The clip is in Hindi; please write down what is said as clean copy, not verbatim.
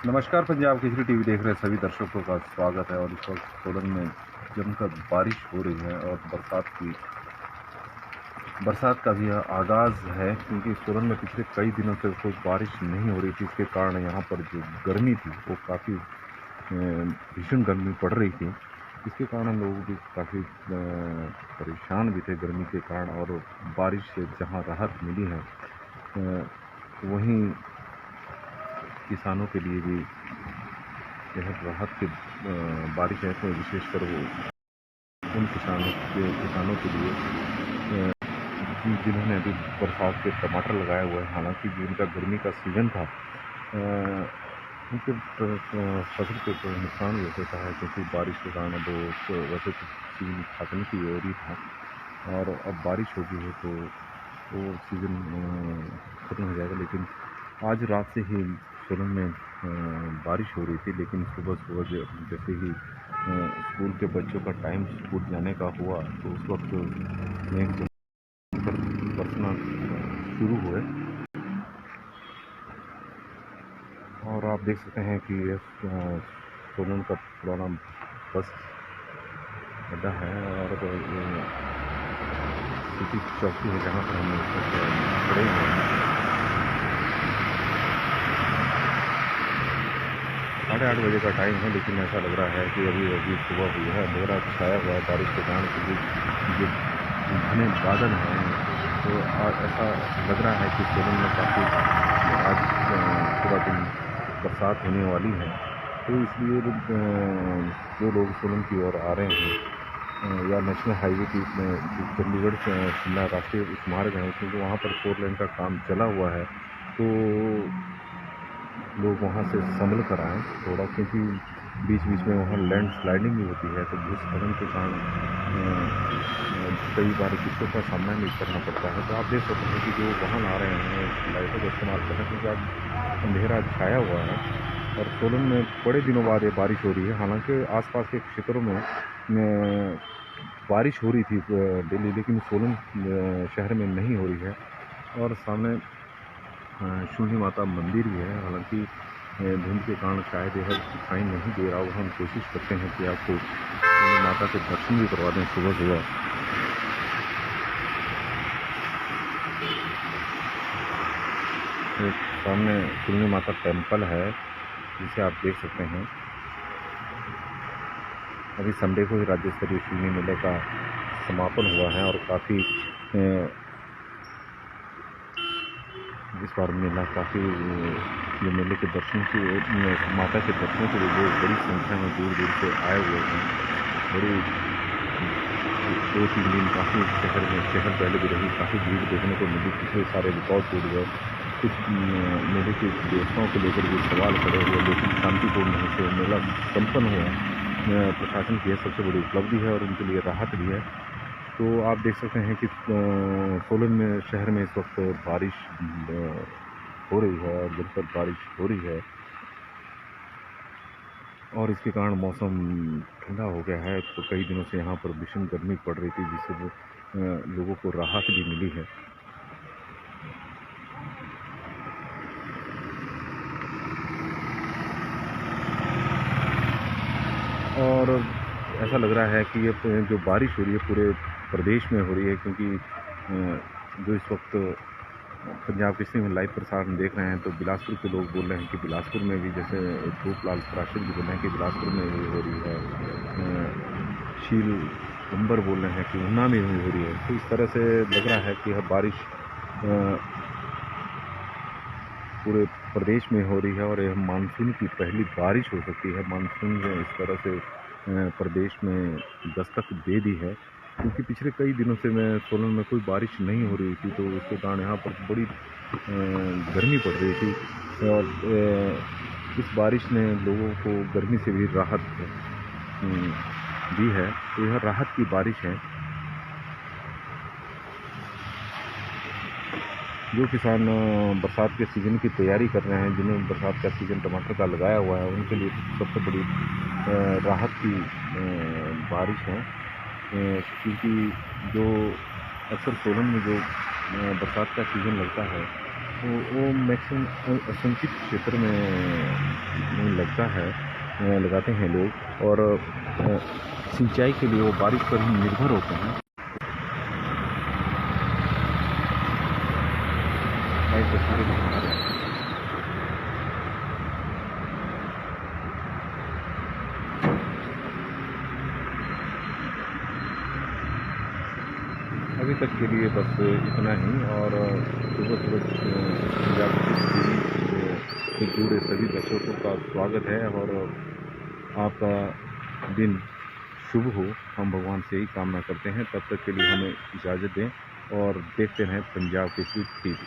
नमस्कार। पंजाब केसरी टीवी देख रहे सभी दर्शकों का स्वागत है। और इस वक्त सोलन में जमकर बारिश हो रही है और बरसात का भी आगाज़ है, क्योंकि सोलन में पिछले कई दिनों से कोई बारिश नहीं हो रही थी। इसके कारण यहाँ पर जो गर्मी थी वो काफ़ी भीषण गर्मी पड़ रही थी। इसके कारण लोग भी काफ़ी परेशान भी थे गर्मी के कारण। और बारिश से जहाँ राहत मिली है वहीं किसानों के लिए भी यह राहत की बारिश है। तो विशेषकर वो उन किसानों के लिए जिन्होंने अभी बरसात के टमाटर लगाए हुए हैं, हालांकि जिनका गर्मी का सीज़न था उनके फसल को तो नुकसान भी हो सकता है, क्योंकि बारिश के कारण वो वैसे तो सीजन खत्म की ओर ही था और अब बारिश होगी है तो वो सीज़न ख़त्म हो जाएगा। लेकिन आज रात से ही सोलन में बारिश हो रही थी, लेकिन सुबह जैसे ही स्कूल के बच्चों का टाइम स्कूल जाने का हुआ तो उस वक्त मेघ जमकर बरसना शुरू हुए। और आप देख सकते हैं कि यह सोलन का पुराना बस अड्डा है और सिटी चौकी है जहाँ पर हम खड़े हैं। 8:30 बजे का टाइम है, लेकिन ऐसा लग रहा है कि अभी सुबह हुई है। अंधेरा छाया हुआ है बारिश के कारण, क्योंकि जो घने बादल हैं तो ऐसा लग रहा है कि सोलन में काफ़ी आज पूरा दिन बरसात होने वाली है। तो इसलिए जो लोग सोलन की ओर आ रहे हैं या नेशनल हाईवे की चंडीगढ़ से शिमला राष्ट्रीय उच्च मार्ग है, क्योंकि वहाँ पर 4 लेन का काम चला हुआ है, तो लोग वहाँ से संभल कर आएँ थोड़ा, क्योंकि बीच बीच में वहाँ लैंड स्लाइडिंग भी होती है। तो भूस्खलन के कारण कई बार दिक्कतों का सामना नहीं करना पड़ता है। तो आप देख सकते हैं कि जो वाहन आ रहे हैं लाइटों का इस्तेमाल कर रहे हैं, क्योंकि आज अंधेरा छाया हुआ है। और सोलन में बड़े दिनों बाद ये बारिश हो रही है। हालांकि आसपास के क्षेत्रों में बारिश हो रही थी डेली, लेकिन सोलन शहर में नहीं हो रही है। और सामने शून्य माता मंदिर भी है, हालांकि धुंध के कारण शायद यह दिखाई नहीं दे रहा हो। हम कोशिश करते हैं कि आपको शून्य माता के दर्शन भी करवा दें सुबह। एक सामने शून्य माता टेम्पल है जिसे आप देख सकते हैं। अभी संडे को ही राज्य स्तरीय शून्य मेले का समापन हुआ है और काफ़ी इस बार मेला काफ़ी ये मेले के दर्शन की माता के दर्शनों के लिए बड़ी संख्या में दूर दूर से आए हुए हैं। बड़ी 2-3 दिन काफ़ी चहल पहले भी रही, काफ़ी भीड़ देखने को मिली। पिछले सारे रिकॉर्ड टूट गए। कुछ मेले की व्यवस्थाओं को लेकर भी सवाल खड़े हुए, लेकिन शांतिपूर्ण ढंग से मेला संपन्न हुआ। प्रशासन की यह सबसे बड़ी उपलब्धि है और उनके लिए राहत भी है। तो आप देख सकते हैं कि सोलन में शहर में इस वक्त बारिश हो रही है, जमकर बारिश हो रही है और इसके कारण मौसम ठंडा हो गया है। तो कई दिनों से यहाँ पर भीषण गर्मी पड़ रही थी, जिससे लोगों को राहत भी मिली है। और ऐसा लग रहा है कि ये जो बारिश हो रही है पूरे प्रदेश में हो रही है, क्योंकि जो इस वक्त पंजाब केसरी में लाइव प्रसारण देख रहे हैं तो बिलासपुर के लोग बोल रहे हैं कि बिलासपुर में भी, जैसे धूपलाल प्राशर भी बोल रहे हैं कि बिलासपुर में भी हो रही है, शील उम्बर बोल रहे हैं कि ऊना में भी हो रही है। तो इस तरह से लग रहा है कि यह बारिश पूरे प्रदेश में हो रही है और यह मानसून की पहली बारिश हो सकती है। मानसून ने इस तरह से प्रदेश में दस्तक दे दी है, क्योंकि पिछले कई दिनों से सोलन में कोई बारिश नहीं हो रही थी, तो उसके कारण यहाँ पर बड़ी गर्मी पड़ रही थी। और इस बारिश ने लोगों को गर्मी से भी राहत दी है। तो यह राहत की बारिश है। जो किसान बरसात के सीज़न की तैयारी कर रहे हैं, जिन्होंने बरसात का सीज़न टमाटर का लगाया हुआ है, उनके लिए सबसे बड़ी राहत की बारिश है। क्योंकि जो अक्सर सोलन में जो बरसात का सीज़न लगता है वो मैक्सिमम असंचित क्षेत्र में लगता है, लगाते हैं लोग। और सिंचाई के लिए वो बारिश पर ही निर्भर होते हैं। तस्वीरें दिखा रहे हैं। अभी तक के लिए बस इतना ही। और सुबह सुबह पंजाब से जुड़े सभी दर्शकों का स्वागत है और आपका दिन शुभ हो, हम भगवान से ही कामना करते हैं। तब तक के लिए हमें इजाज़त दें और देखते रहें पंजाब केसरी टीवी।